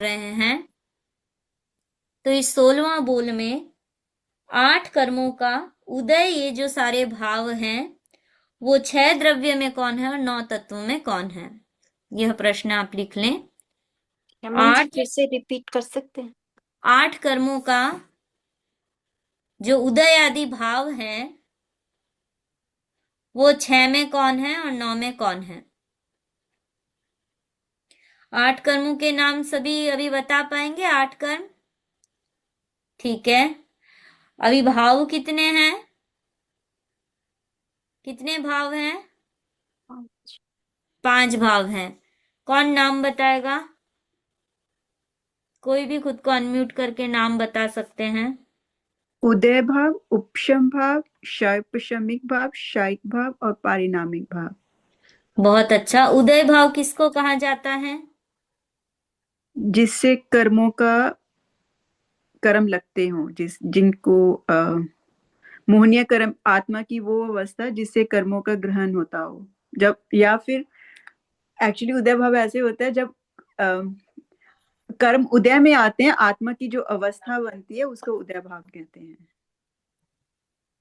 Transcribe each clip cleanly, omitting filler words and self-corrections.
रहे हैं। तो इस 16वां बोल में 8 कर्मों का उदय, ये जो सारे भाव हैं, वो 6 द्रव्य में कौन है और 9 तत्वों में कौन है? यह प्रश्न आप लिख लें। रमन जी 8 फिर से रिपीट कर सकते हैं? 8 कर्मों का जो उदय आदि भाव है, वो 6 में कौन है और 9 में कौन है? 8 कर्मों के नाम सभी अभी बता पाएंगे? 8 कर्म, ठीक है। अभी भाव कितने हैं? कितने भाव हैं? पाँच। 5 भाव हैं। कौन नाम बताएगा? कोई भी खुद को अनम्यूट करके नाम बता सकते हैं। उदय भाव, उपशम भाव, शैपशमिक भाव, शायिक भाव और पारिणामिक भाव। बहुत अच्छा। उदय भाव किसको कहा जाता है? जिससे कर्मों का कर्म लगते हों, जिनको मोहनीय कर्म, आत्मा की वो अवस्था जिससे कर्मों का ग्रहण होता हो। जब, या फिर एक्चुअली उदय भाव ऐसे होता है जब अ, कर्म उदय में आते हैं, आत्मा की जो अवस्था बनती है उसको उदय भाव कहते हैं।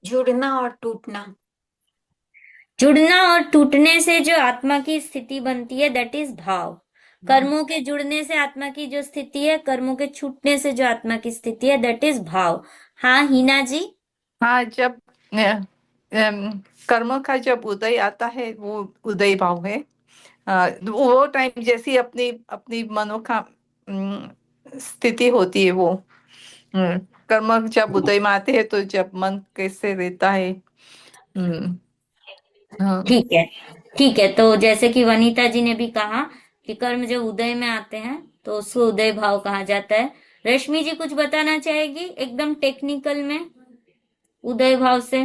जुड़ना और टूटना। जुड़ना और टूटने से जो आत्मा की स्थिति बनती है, दैट इज भाव। कर्मों के जुड़ने से आत्मा की जो स्थिति है, कर्मों के छूटने से जो आत्मा की स्थिति है, दैट इज भाव। हाँ हिना जी। हाँ, जब कर्म का जब उदय आता है वो उदय भाव है। वो टाइम जैसी अपनी अपनी मनो का स्थिति होती है वो। कर्म जब उदय में आते हैं तो जब मन कैसे रहता है। हम्म, हाँ। ठीक है, ठीक है। तो जैसे कि वनीता जी ने भी कहा कि कर्म जब उदय में आते हैं तो उसको उदय भाव कहा जाता है। रश्मि जी कुछ बताना चाहेगी एकदम टेक्निकल में उदय भाव से?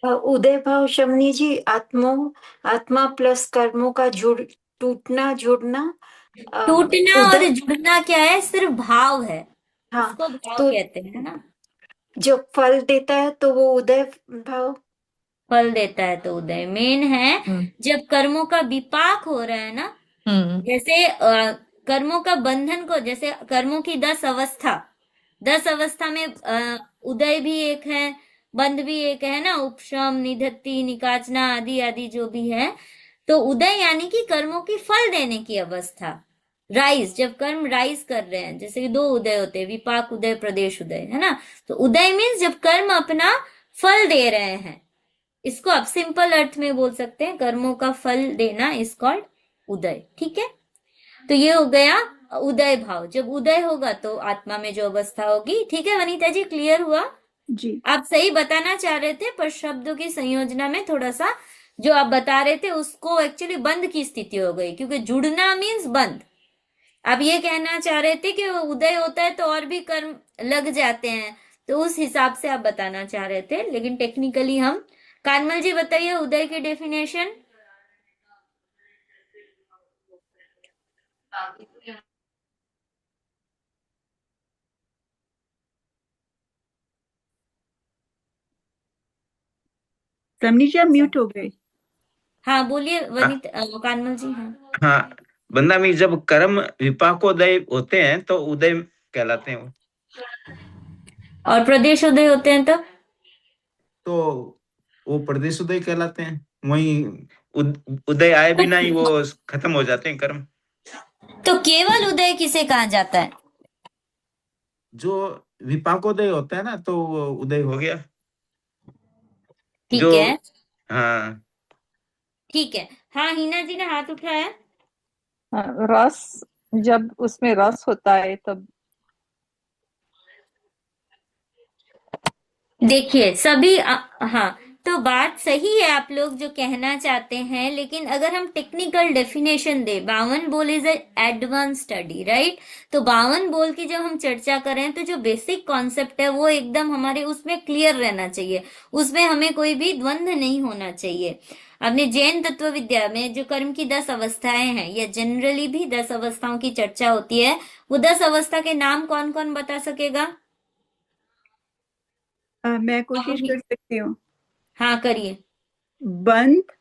उदय भाव शमनी जी, आत्मा प्लस कर्मों का टूटना, जुड़ना। टूटना और उदय। जुड़ना क्या है? सिर्फ भाव है, हाँ, उसको भाव तो कहते हैं ना। जो फल देता है तो वो उदय भाव। फल देता है तो उदय मेन है। हम्म। जब कर्मों का विपाक हो रहा है ना, हम्म। जैसे कर्मों का बंधन को, जैसे कर्मों की 10 अवस्था, 10 अवस्था में उदय भी एक है, बंध भी एक है ना, उपशम, निधत्ति, निकाचना आदि आदि जो भी है। तो उदय यानी कि कर्मों की फल देने की अवस्था। राइज, जब कर्म राइज कर रहे हैं, जैसे कि 2 उदय होते हैं, विपाक उदय, प्रदेश उदय, है ना। तो उदय मीन्स जब कर्म अपना फल दे रहे हैं। इसको आप सिंपल अर्थ में बोल सकते हैं, कर्मों का फल देना इज कॉल्ड उदय। ठीक है, तो ये हो गया उदय भाव। जब उदय होगा तो आत्मा में जो अवस्था होगी। ठीक है वनीता जी, क्लियर हुआ? जी। आप सही बताना चाह रहे थे, पर शब्दों की संयोजना में थोड़ा सा जो आप बता रहे थे उसको एक्चुअली बंद की स्थिति हो गई, क्योंकि जुड़ना मीन्स बंद। आप ये कहना चाह रहे थे कि उदय होता है तो और भी कर्म लग जाते हैं, तो उस हिसाब से आप बताना चाह रहे थे, लेकिन टेक्निकली हम। कानमल जी बताइए उदय की डेफिनेशन। रमनी जी आप म्यूट हो गए। हाँ बोलिए हाँ, कानमल जी। हाँ, हाँ। बंदा में जब कर्म विपाकोदय होते हैं तो उदय कहलाते हैं वो। और प्रदेश उदय होते हैं तब? तो वो प्रदेश उदय कहलाते हैं। वहीं उदय आए बिना ही वो खत्म हो जाते हैं कर्म। तो केवल उदय किसे कहा जाता है? जो विपाकोदय होता है ना तो वो उदय हो गया। जो, ठीक है, हाँ। ठीक है। हाँ हिना जी ने हाथ उठाया। हाँ, रस, जब उसमें रस होता है तब। देखिए सभी हाँ, तो बात सही है आप लोग जो कहना चाहते हैं, लेकिन अगर हम टेक्निकल डेफिनेशन दे, 52 बोल इज एडवांस स्टडी, राइट। तो 52 बोल की जब हम चर्चा करें तो जो बेसिक कॉन्सेप्ट है वो एकदम हमारे उसमें क्लियर रहना चाहिए, उसमें हमें कोई भी द्वंद्व नहीं होना चाहिए। अपने जैन तत्व विद्या में जो कर्म की 10 अवस्थाएं हैं, या जनरली भी 10 अवस्थाओं की चर्चा होती है, वो 10 अवस्था के नाम कौन कौन बता सकेगा? मैं कोशिश कर सकती हूँ। हाँ करिए। बंध,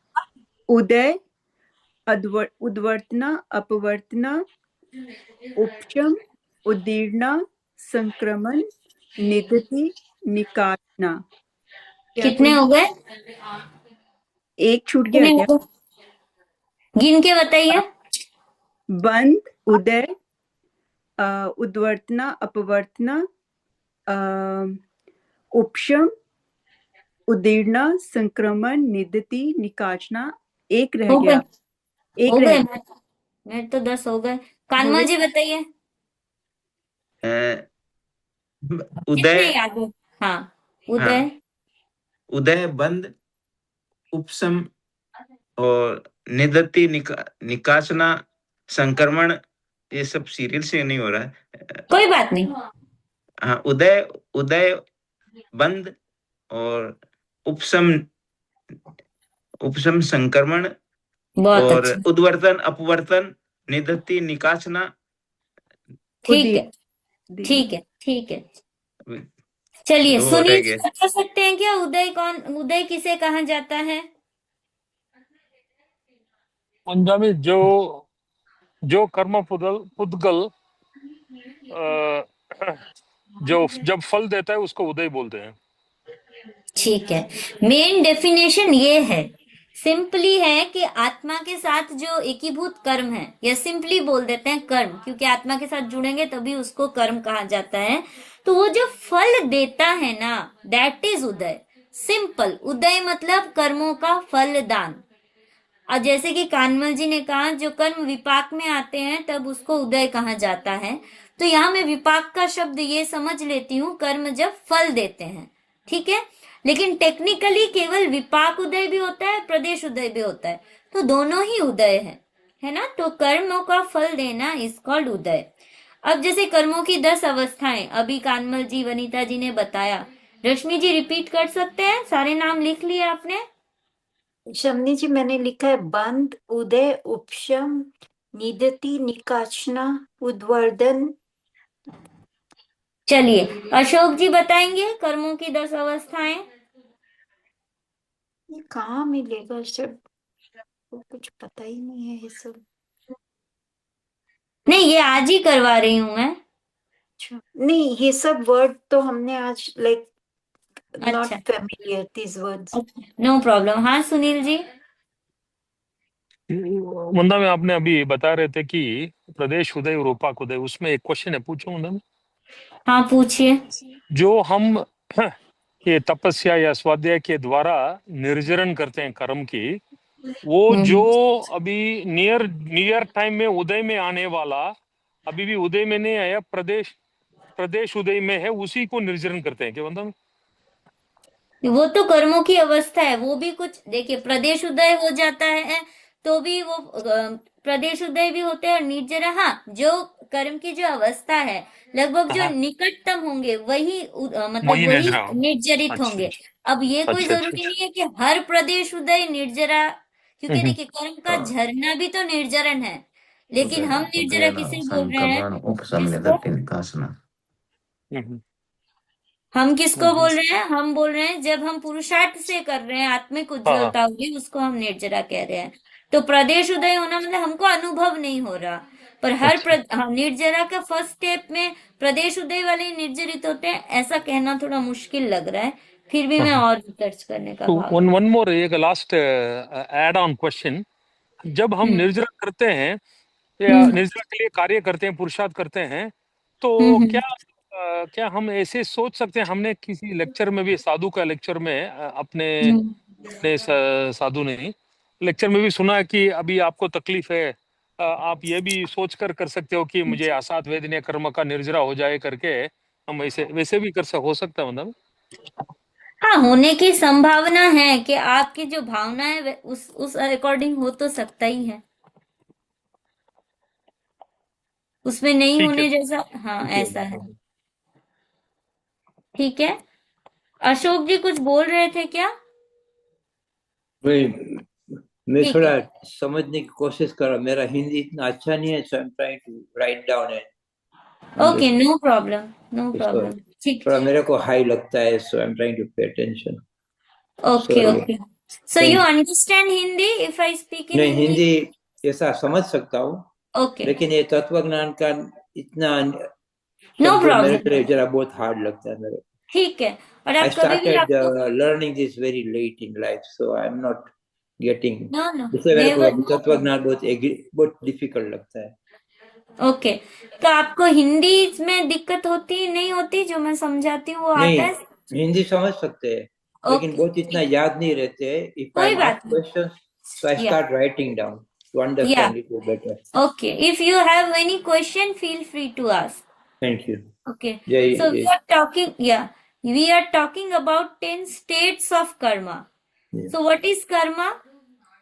उदय, उद्वर्तना, अपवर्तना, उपशम, उद्दीर्णा, संक्रमण, निदति, निकाचना। क्या कितने कोई हो गए? एक छूट गया कितने क्या? हो गए? गिन के बताइए। बंद, उदय, उद्वर्तना, अपवर्तना, उपशम, उद्दीर्णा, संक्रमण, निदति, निकाचना। एक रह हो गया। गए? एक हो रह गए? गया। मेरे तो 10 हो गए। हो कानमल गए। जी बताइए। अ, कितने उदय, याद है? हाँ, हाँ, उदय, उदय, बंद, उपशम और निदति, निकाचना, संक्रमण। ये सब सीरियल से नहीं हो रहा है। कोई बात नहीं। हाँ, उदय, उदय, बंद और उपशम, उपशम, संक्रमण बहुत और अच्छा। उद्वर्तन, अपवर्तन, निदति, निकाचना। ठीक है, उदय। ठीक है, ठीक है। चलिए, दो रह सुनील जी गए। बता सकते हैं क्या उदय कौन, उदय किसे कहा जाता है? पंजाबी जो जो कर्म पुद्गल जो जब फल देता है उसको उदय बोलते हैं। ठीक है, मेन डेफिनेशन ये है, सिंपली है कि आत्मा के साथ जो एकीभूत कर्म है, या सिंपली बोल देते हैं कर्म, क्योंकि आत्मा के साथ जुड़ेंगे तभी उसको कर्म कहा जाता है। तो वो जो फल देता है ना, दैट इज उदय। सिंपल, उदय मतलब कर्मों का फल दान। और जैसे कि कानमल जी ने कहा, जो कर्म विपाक में आते हैं तब उसको उदय कहा जाता है। तो यहाँ मैं विपाक का शब्द ये समझ लेती हूँ, कर्म जब फल देते हैं, ठीक है। लेकिन टेक्निकली केवल विपाक उदय भी होता है, प्रदेश उदय भी होता है, तो दोनों ही उदय है ना। तो कर्मों का फल देना इज कॉल्ड उदय। अब जैसे कर्मों की 10 अवस्थाएं अभी कानमल जी, वनीता जी ने बताया, रश्मि जी रिपीट कर सकते हैं? सारे नाम लिख लिए आपने? शमनी जी, मैंने लिखा है बंद, उदय, उपशम, निदति, निकाचना, उद्वर्धन। चलिए, अशोक जी बताएंगे कर्मों की 10 अवस्थाएं। ये कहाँ मिलेगा शब्द? तो कुछ पता ही नहीं है ये सब। नहीं, ये आज ही करवा रही हूं मैं। अच्छा, नहीं, ये सब वर्ड तो हमने आज लाइक नॉट अच्छा, familiar these words. No problem. हाँ सुनील जी। वंदा में आपने अभी बता रहे थे कि प्रदेश उदय और उपाक उदय, उसमें एक क्वेश्चन है, पूछूं वंदा में? हाँ पूछिए। जो हम ये तपस्या या स्वाध्याय के द्वारा निर्जरण करते हैं कर्म की, वो जो हम्म, अभी नियर नियर टाइम में उदय में आने वाला, अभी भी उदय में नहीं आया, प्रदेश उदय में है, उसी को निर्जरण करते हैं क्या वंदा में? वो तो कर्मों की अवस्था है, वो भी कुछ देखिए, प्रदेश उदय हो जाता है तो भी वो प्रदेश उदय भी होते हैं और निर्जरा। हाँ, जो कर्म की जो अवस्था है, लगभग जो हाँ, निकटतम होंगे वही मतलब वही वही निर्जरा हो। निर्जरित अच्छा होंगे। अच्छा अब ये कोई अच्छा अच्छा जरूरी नहीं है कि हर प्रदेश उदय निर्जरा, क्योंकि हम्म देखिए कर्म का झरना भी तो निर्जरण है। लेकिन उदय, हम निर्जरा उदयन, किसे बोल रहे हैं? संक्रमण, उपशम, किसको? निदति, निकाचना। हम्म हम किसको हम्म, बोल रहे हैं? हम बोल रहे हैं जब हम पुरुषार्थ से कर रहे हैं, आत्मिक हाँ हाँ उज्जवलता होगी, उसको हम निर्जरा कह रहे हैं। तो प्रदेश उदय होना मतलब हमको अनुभव नहीं हो रहा, पर अच्छा। हाँ, निर्जरा का फर्स्ट स्टेप में प्रदेश उदय वाले ही निर्जरित होते हैं, ऐसा कहना थोड़ा मुश्किल लग रहा है। फिर भी मैं हाँ, और रिसर्च करने का तो भाग वन हूँ। वन मोर, एक लास्ट एड ऑन क्वेश्चन। जब हम हम्म, निर्जरा करते हैं या हम्म, निर्जरा के लिए कार्य करते हैं, पुरुषार्थ करते हैं, तो हम्म, क्या हम ऐसे सोच सकते हैं? हमने किसी लेक्चर में भी, साधु का लेक्चर में, अपने हम्म, अपने साधु ने लेक्चर में भी सुना है कि अभी आपको तकलीफ है, आप ये भी सोच कर सकते हो कि मुझे आसात वेदनीय कर्म का निर्जरा हो जाए करके, हम ऐसे वैसे भी हो सकता है मतलब। हाँ, होने की संभावना है कि आपकी जो भावना है उस अकॉर्डिंग हो तो सकता ही है, उसमें नहीं ठीक है, होने जैसा। हाँ, ठीक है। ऐसा है। ठीक है, अशोक जी कुछ बोल रहे थे क्या? मैं मैं ठीक थोड़ा है, समझने की कोशिश कर रहा हूँ। मेरा हिंदी इतना अच्छा नहीं है, so I am trying to write down okay, and no problem, no इसको प्रॉब्लम। ठीक, थोड़ा मेरे को हाई लगता है, so I am trying to pay attention. Okay, sorry, okay. So you thank. Understand Hindi if I speak in नहीं, हिंदी? हिंदी ऐसा समझ सकता हूँ, ओके, लेकिन ये तत्व ज्ञान का इतना नो शब्द मेरे प्रॉब्लम, लिए जरा बहुत हार्ड लगता है मेरे। ठीक है। और I आप कभी भी started आपको learning this very late in life, so I'm not getting. No no इसलिए मेरे को नेवर, अभी नो तत्व ज्ञान बहुत डिफिकल्ट लगता है। ओके। तो आपको हिंदी में दिक्कत होती नहीं होती, जो मैं समझाती हूँ वो आता नहीं, है? हिंदी समझ सकते हैं, लेकिन ओके, बहुत इतना ठीक, याद नहीं रहते। If कोई I'm बात asked नहीं, questions, so I या start writing down to या understand it better. Okay, if you have any question feel free to ask. Thank you. Okay, जय so we जय। are talking, yeah, we are talking about 10 states of karma. So what is karma?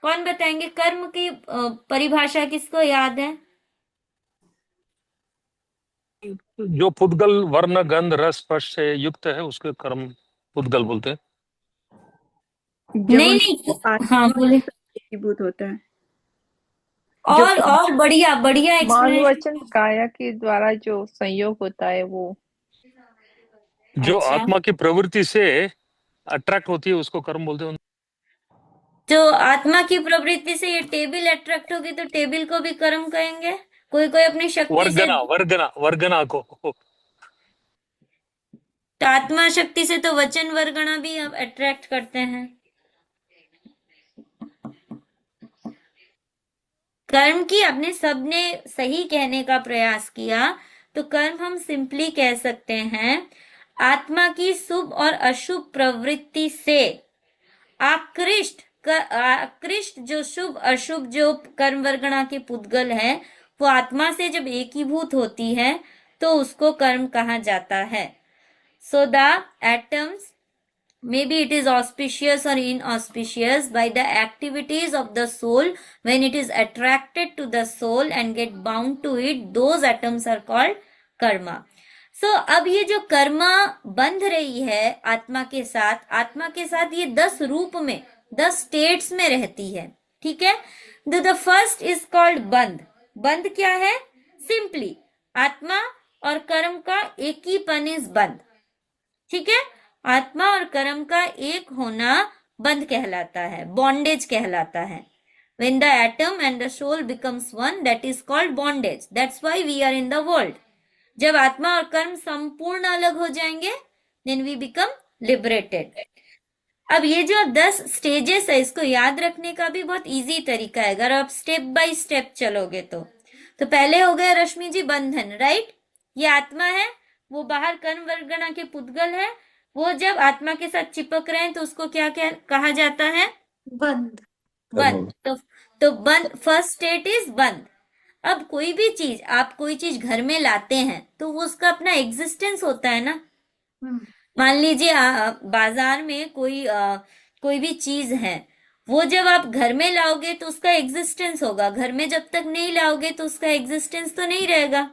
कौन बताएंगे? कर्म की परिभाषा किसको याद है? जो पुद्गल वर्ण गंध रस स्पर्श से युक्त है उसके कर्म पुद्गल बोलते हैं। जब नहीं उनको नहीं, हाँ बोले, एकीभूत होता है, जो और बढ़िया बढ़िया मान एक्सप्लेनेशन। वचन काया के द्वारा जो संयोग होता है वो। जो अच्छा, आत्मा की प्रवृत्ति से अट्रैक्ट होती है उसको कर्म बोलते हैं। तो आत्मा की प्रवृत्ति से ये टेबल अट्रैक्ट होगी तो टेबल को भी कर्म कहेंगे। कोई कोई अपनी शक्ति से, वर्गना वर्गना वर्गना को। तो आत्मा शक्ति से तो वचन वर्गणा भी अब अट्रैक्ट करते हैं। कर्म की आपने सबने सही कहने का प्रयास किया, तो कर्म हम सिंपली कह सकते हैं आत्मा की शुभ और अशुभ प्रवृत्ति से आकृष्ट जो शुभ अशुभ जो कर्म वर्गणा के पुद्गल है वो आत्मा से जब एकीभूत होती है तो उसको कर्म कहा जाता है। So the atoms, maybe it is auspicious or inauspicious by the activities of the soul when it is attracted to the soul and get bound to it, those atoms are called karma. So अब ये जो कर्मा बंध रही है आत्मा के साथ ये 10 रूप में 10 स्टेट्स में रहती है, ठीक है। द फर्स्ट इज कॉल्ड बंध। बंध क्या है? सिंपली आत्मा और कर्म का एक ही पन इज बंध, ठीक है। आत्मा और कर्म का एक होना बंध कहलाता है, बॉन्डेज कहलाता है। When the atom and the soul becomes one, that is called bondage. That's why we are in the world. जब आत्मा और कर्म संपूर्ण अलग हो जाएंगे, then we become liberated. अब ये जो 10 स्टेजेस है इसको याद रखने का भी बहुत इजी तरीका है अगर आप स्टेप बाय स्टेप चलोगे तो पहले हो गया रश्मि जी बंधन, राइट। ये आत्मा है, वो बाहर कर्म वर्गणा के पुद्गल है, वो जब आत्मा के साथ चिपक रहे हैं तो उसको क्या क्या कहा जाता है? बंद। बंद। तो बंद, फर्स्ट स्टेट इज बंद। अब कोई भी चीज, आप कोई चीज घर में लाते हैं तो वो उसका अपना एग्जिस्टेंस होता है ना। मान लीजिए बाजार में कोई भी चीज है, वो जब आप घर में लाओगे तो उसका एग्जिस्टेंस होगा, घर में जब तक नहीं लाओगे तो उसका एग्जिस्टेंस तो नहीं रहेगा।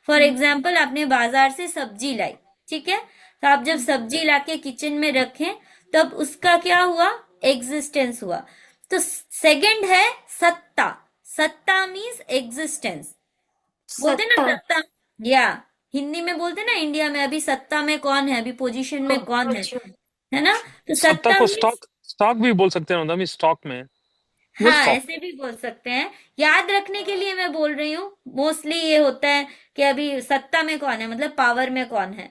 फॉर एग्जाम्पल आपने बाजार से सब्जी लाई, ठीक है, तो आप जब सब्जी लाके किचन में रखें तब उसका क्या हुआ? एग्जिस्टेंस हुआ। तो सेकंड है सत्ता। सत्ता मीन्स एग्जिस्टेंस। बोलते ना सत्ता, या हिंदी में बोलते ना इंडिया में अभी सत्ता में कौन है, अभी पोजीशन में कौन है ना। तो सत्ता सत्ता को मीन्स, स्टॉक भी बोल सकते हैं, स्टॉक में वो हाँ स्टॉक। ऐसे भी बोल सकते हैं। याद रखने के लिए मैं बोल रही हूँ, मोस्टली ये होता है कि अभी सत्ता में कौन है मतलब पावर में कौन है,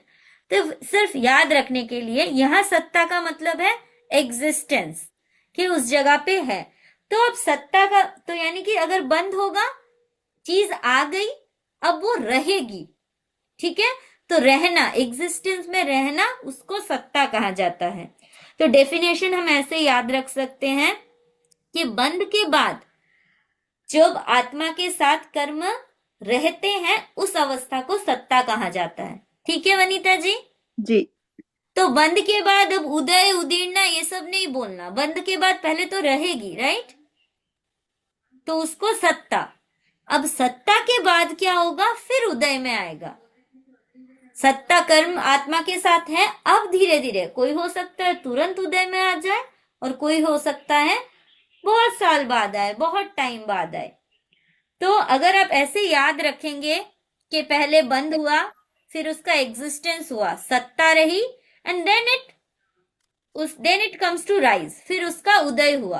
तो सिर्फ याद रखने के लिए यहाँ सत्ता का मतलब है एग्जिस्टेंस, कि उस जगह पे है। तो अब सत्ता का तो यानी कि अगर बंद होगा, चीज आ गई, अब वो रहेगी, ठीक है। तो रहना, एग्जिस्टेंस में रहना, उसको सत्ता कहा जाता है। तो डेफिनेशन हम ऐसे याद रख सकते हैं कि बंद के बाद जब आत्मा के साथ कर्म रहते हैं उस अवस्था को सत्ता कहा जाता है, ठीक है वनीता जी? जी। तो बंद के बाद अब उदय उदीर्णा ये सब नहीं बोलना, बंद के बाद पहले तो रहेगी, राइट, तो उसको सत्ता। अब सत्ता के बाद क्या होगा? फिर उदय में आएगा। सत्ता कर्म आत्मा के साथ है, अब धीरे धीरे कोई हो सकता है तुरंत उदय में आ जाए और कोई हो सकता है बहुत साल बाद आए, बहुत टाइम बाद आए। तो अगर आप ऐसे याद रखेंगे कि पहले बंद हुआ, फिर उसका एग्जिस्टेंस हुआ, सत्ता रही, and then it comes to rise, फिर उसका उदय हुआ।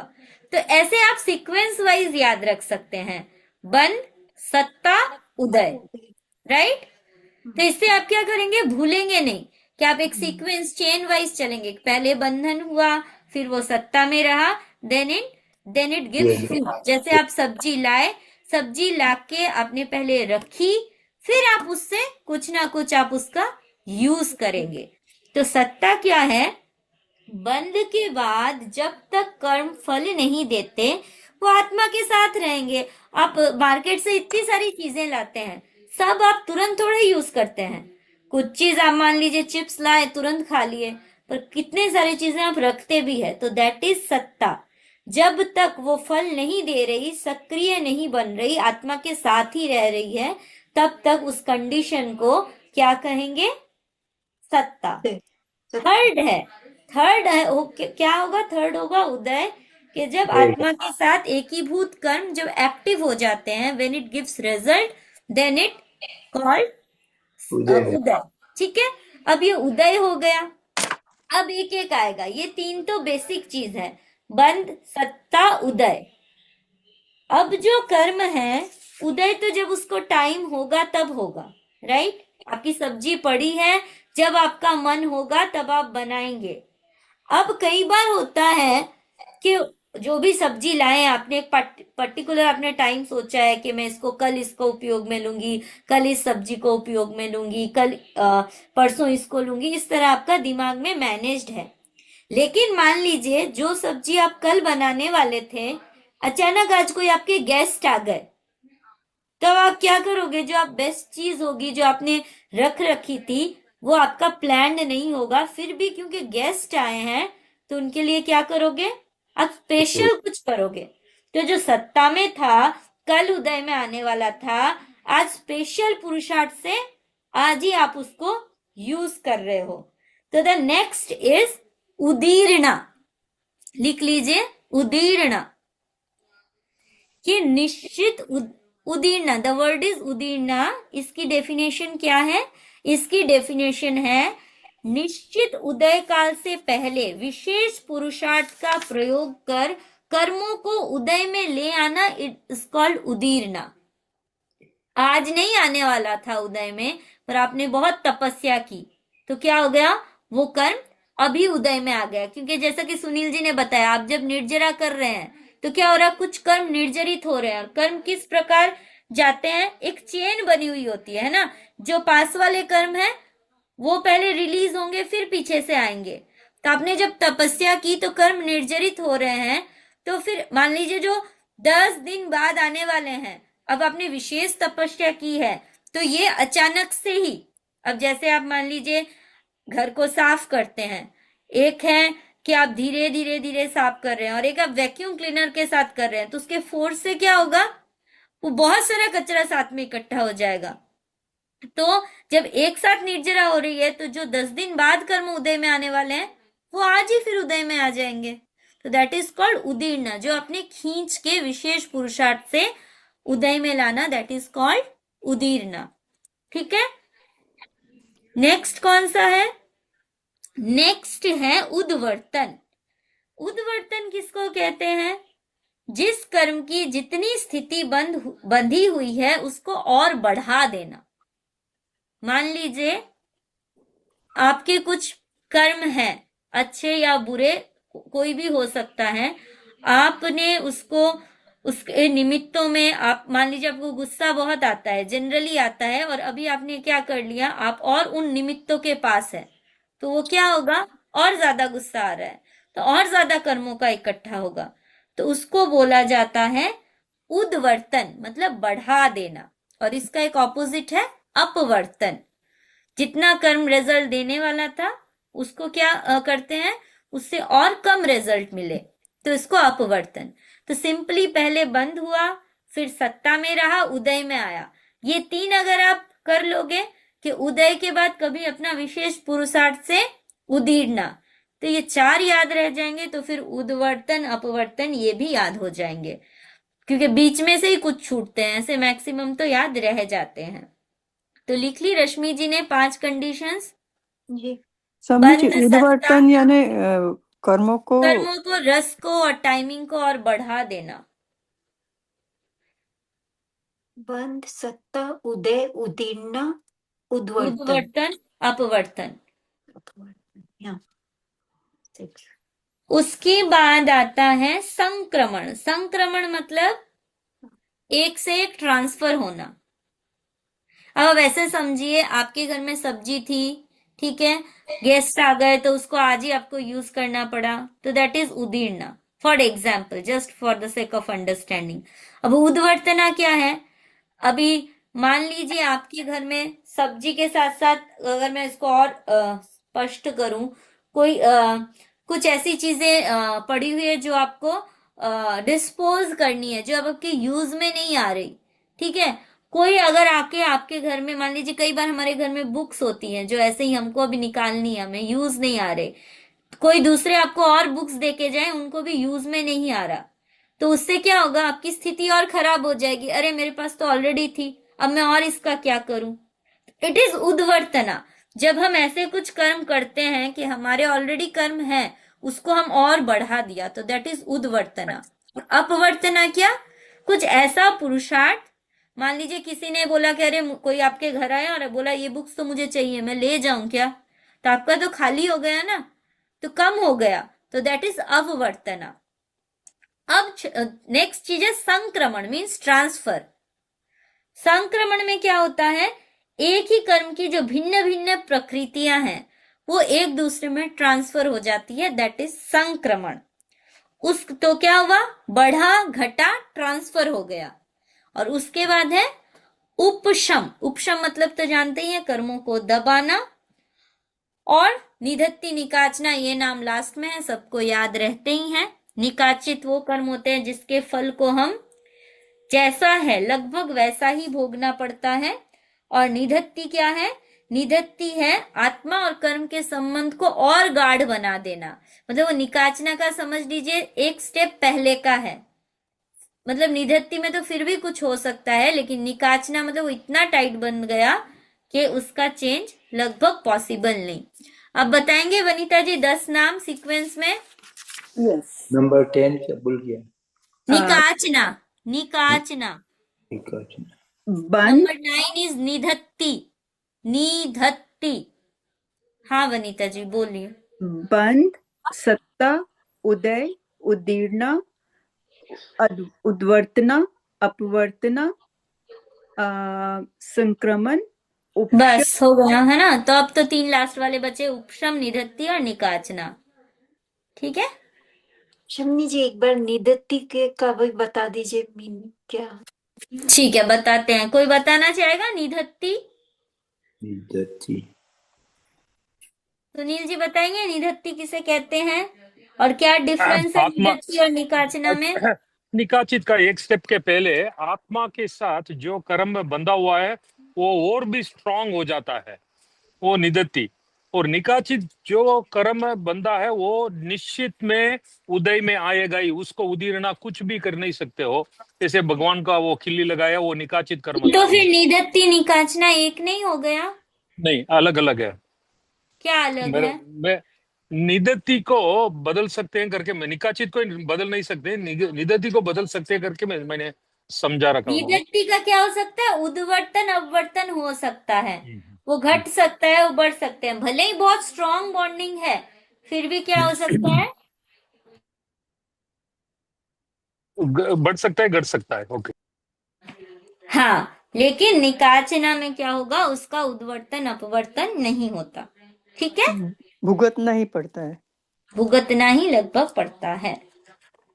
तो ऐसे आप सीक्वेंस वाइज याद रख सकते हैं, बंद, सत्ता उदय, राइट। तो इससे आप क्या करेंगे, भूलेंगे नहीं कि आप एक सीक्वेंस चेन वाइज चलेंगे। पहले बंधन हुआ, फिर वो सत्ता में रहा, देन इट गिव्स फ्रूट। जैसे आप सब्जी लाए, सब्जी लाके आपने पहले रखी, फिर आप उससे कुछ ना कुछ आप उसका यूज करेंगे। तो सत्ता क्या है, बंध के बाद जब तक कर्म फल नहीं देते वो आत्मा के साथ रहेंगे। आप मार्केट से इतनी सारी चीजें लाते हैं, सब आप तुरंत थोड़े यूज करते हैं। कुछ चीज आप मान लीजिए चिप्स लाए, तुरंत खा लिए, पर कितने सारी चीजें आप रखते भी है। तो दैट इज सत्ता। जब तक वो फल नहीं दे रही, सक्रिय नहीं बन रही, आत्मा के साथ ही रह रही है, तब तक उस कंडीशन को क्या कहेंगे, सत्ता। थर्ड है क्या होगा, थर्ड होगा उदय, कि जब आत्मा के साथ एकीभूत कर्म जब एक्टिव हो जाते हैं, when it gives result, then it called उदय। ठीक है, अब ये उदय हो गया। अब एक एक आएगा, ये तीन तो बेसिक चीज है, बंध, सत्ता, उदय। अब जो कर्म है, उदय तो जब उसको टाइम होगा तब होगा, राइट। आपकी सब्जी पड़ी है, जब आपका मन होगा तब आप बनाएंगे। अब कई बार होता है कि जो भी सब्जी लाए आपने, एक पर्टिकुलर आपने टाइम सोचा है कि मैं इसको कल इसको उपयोग में लूंगी, कल इस सब्जी को उपयोग में लूंगी, कल परसों इसको लूंगी, इस तरह आपका दिमाग में मैनेज्ड है। लेकिन मान लीजिए जो सब्जी आप कल बनाने वाले थे, अचानक आज कोई आपके गेस्ट आ गए, तब आप क्या करोगे, जो आप बेस्ट चीज होगी जो आपने रख रखी थी वो आपका प्लान्ड नहीं होगा, फिर भी क्योंकि गेस्ट आए हैं तो उनके लिए क्या करोगे, आप स्पेशल कुछ करोगे। तो जो सत्ता में था, कल उदय में आने वाला था, आज स्पेशल पुरुषार्थ से आज ही आप उसको यूज कर रहे हो। तो द नेक्स्ट इज उदीर्णा। लिख लीजिए, उदीर्णा। ये निश्चित उदीर्णा, द वर्ड इज उदीर्णा। इसकी डेफिनेशन क्या है, इसकी डेफिनेशन है निश्चित उदय काल से पहले विशेष पुरुषार्थ का प्रयोग कर कर्मों को उदय में ले आना, इट इज कॉल्ड उदीर्णा। आज नहीं आने वाला था उदय में, पर आपने बहुत तपस्या की, तो क्या हो गया, वो कर्म अभी उदय में आ गया। क्योंकि जैसा कि सुनील जी ने बताया, आप जब निर्जरा कर रहे हैं तो क्या हो रहा है, कुछ कर्म निर्जरित हो रहे हैं। और कर्म किस प्रकार जाते हैं, एक चेन बनी हुई होती है ना। जो पास वाले कर्म है वो पहले रिलीज होंगे, फिर पीछे से आएंगे। तो आपने जब तपस्या की तो कर्म निर्जरित हो रहे हैं, तो फिर मान लीजिए जो 10 दिन बाद आने वाले हैं, अब आपने विशेष तपस्या की है, तो ये अचानक से ही, अब जैसे आप मान लीजिए घर को साफ करते हैं, एक है कि आप धीरे धीरे धीरे साफ कर रहे हैं, और एक आप वैक्यूम क्लीनर के साथ कर रहे हैं, तो उसके फोर्स से क्या होगा, वो बहुत सारा कचरा साथ में इकट्ठा हो जाएगा। तो जब एक साथ निर्जरा हो रही है, तो जो 10 दिन बाद कर्म उदय में आने वाले हैं वो आज ही फिर उदय में आ जाएंगे। तो दैट इज कॉल्ड उदीर्णा। जो अपने खींच के विशेष पुरुषार्थ से उदय में लाना, दैट इज कॉल्ड उदीर्णा। ठीक है, नेक्स्ट कौन सा है, नेक्स्ट है उद्वर्तन। उद्वर्तन किसको कहते हैं, जिस कर्म की जितनी स्थिति बंधी हुई है उसको और बढ़ा देना। मान लीजिए आपके कुछ कर्म हैं, अच्छे या बुरे, कोई भी हो सकता है, आपने उसको उसके निमित्तों में, आप मान लीजिए आपको गुस्सा बहुत आता है, जनरली आता है, और अभी आपने क्या कर लिया, आप और उन निमित्तों के पास है, तो वो क्या होगा, और ज्यादा गुस्सा आ रहा है, तो और ज्यादा कर्मों का इकट्ठा होगा, तो उसको बोला जाता है उद्वर्तन, मतलब बढ़ा देना। और इसका एक ऑपोजिट है अपवर्तन। जितना कर्म रिजल्ट देने वाला था उसको क्या करते हैं, उससे और कम रिजल्ट मिले, तो इसको अपवर्तन। तो सिंपली पहले बंद हुआ, फिर सत्ता में रहा, उदय में आया। ये तीन अगर आप कर लोगे कि उदय के बाद कभी अपना विशेष पुरुषार्थ से उदीर्णा, तो ये 4 याद रह जाएंगे, तो फिर उद्वर्तन अपवर्तन ये भी याद हो जाएंगे, क्योंकि बीच में से ही कुछ छूटते हैं, ऐसे मैक्सिमम तो याद रह जाते हैं। तो लिख ली रश्मि जी ने 5 कंडीशंस। जी समझ, बंध, सत्ता, उद्वर्तन यानी कर्मों को रस को और टाइमिंग को और बढ़ा देना। बंध, सत्ता, उदय, उदीर्णा, उद्वर्तन। उद्वर्तन, अपवर्तन। Yeah. ठीक। उसके बाद आता है संक्रमण। संक्रमण मतलब एक से एक ट्रांसफर होना। अब ऐसे समझिए, आपके घर में सब्जी थी, ठीक है, गेस्ट आ गए तो उसको आज ही आपको यूज करना पड़ा, तो दैट इज उदीर्णा, for example, just for the sake of understanding. अब उद्वर्तना क्या है? अभी मान लीजिए आपके घर में सब्जी के साथ साथ, अगर मैं इसको और स्पष्ट करूं, कोई कुछ ऐसी चीजें पड़ी हुई है जो आपको डिस्पोज करनी है, जो अब आपके यूज में नहीं आ रही, ठीक है। कोई अगर आके आपके घर में, मान लीजिए कई बार हमारे घर में बुक्स होती हैं जो ऐसे ही हमको अभी निकालनी है, हमें यूज नहीं आ रहे, कोई दूसरे आपको और बुक्स देके जाए, उनको भी यूज में नहीं आ रहा, तो उससे क्या होगा? आपकी स्थिति और खराब हो जाएगी। अरे मेरे पास तो ऑलरेडी थी, अब मैं और इसका क्या करूं? इट इज उद्वर्तना। जब हम ऐसे कुछ कर्म करते हैं कि हमारे ऑलरेडी कर्म है, उसको हम और बढ़ा दिया, तो दैट इज उद्वर्तना। अपवर्तना क्या? कुछ ऐसा पुरुषार्थ, मान लीजिए किसी ने बोला कि अरे कोई आपके घर आया और बोला ये बुक्स तो मुझे चाहिए, मैं ले जाऊं क्या? तो आपका तो खाली हो गया ना, तो कम हो गया, तो दैट इज अववर्तना। अब नेक्स्ट चीज है संक्रमण, मीन्स ट्रांसफर। संक्रमण में क्या होता है? एक ही कर्म की जो भिन्न भिन्न प्रकृतियां हैं वो एक दूसरे में ट्रांसफर हो जाती है, दैट इज संक्रमण। उस तो क्या हुआ? बढ़ा, घटा, ट्रांसफर हो गया। और उसके बाद है उपशम। उपशम मतलब तो जानते ही हैं, कर्मों को दबाना। और निधत्ति, निकाचना, ये नाम लास्ट में है, सबको याद रहते ही हैं। निकाचित वो कर्म होते हैं जिसके फल को हम जैसा है लगभग वैसा ही भोगना पड़ता है। और निधत्ति क्या है? निधत्ति है आत्मा और कर्म के संबंध को और गाढ़ बना देना। मतलब वो निकाचना का समझ लीजिए एक स्टेप पहले का है। मतलब निधत्ति में तो फिर भी कुछ हो सकता है, लेकिन निकाचना मतलब वो इतना टाइट बन गया कि उसका चेंज लगभग पॉसिबल नहीं। अब बताएंगे वनीता जी 10 नाम सीक्वेंस में। यस। नंबर 10 क्या भूल गया? निकाचना, निकाचना। बंध, नंबर 9 इज निधत्ति, निधत्ति। हाँ वनीता जी बोलिए। बंध, सत्ता, उदय, उदीर्णा, उद्वर्तना, अपवर्तना, संक्रमण, उपशम। बस हो गया है ना? तो अब तो 3 लास्ट वाले बचे, उपशम, निधत्ति और निकाचना। ठीक है, शमनी जी एक बार निदत्ति के का भी बता दीजिए, मीन क्या? ठीक है, बताते हैं। कोई बताना चाहेगा निधत्ति? निधत्ति। सुनील जी बताएंगे निधत्ति किसे कहते हैं और क्या डिफरेंस है आत्मा निधत्ति और निकाचना में? निकाचित का एक स्टेप के पहले आत्मा के साथ जो कर्म में बंधा हुआ है वो और भी स्ट्रांग हो जाता है, वो निधत्ति। और निकाचित जो कर्म में बंधा है वो निश्चित में उदय में आएगा ही, उसको उदीरना कुछ भी कर नहीं सकते हो। जैसे भगवान का वो खिल्ली लगाया, वो निकाचित कर्म तो था। फिर निधत्ति निकाचना एक नहीं हो गया? नहीं, अलग अलग है। क्या अलग मेरे है? मैं निदत्ति को बदल सकते हैं करके, मैं निकाचित को बदल नहीं सकते, निदत्ति को बदल सकते हैं करके मैंने समझा रखा हूँ। निधत्ति का क्या हो सकता है? उद्वर्तन अपवर्तन हो सकता है, वो हम्म। घट सकता है, वो बढ़ सकते हैं। भले ही बहुत स्ट्रॉन्ग बॉन्डिंग है, फिर भी क्या हो सकता है? बढ़ सकता है, घट सकता है। ओके। हाँ, लेकिन निकाचना में क्या होगा? उसका उद्वर्तन अपवर्तन नहीं होता। ठीक है, भुगतना ही पड़ता है। भुगतना ही लगभग पड़ता है।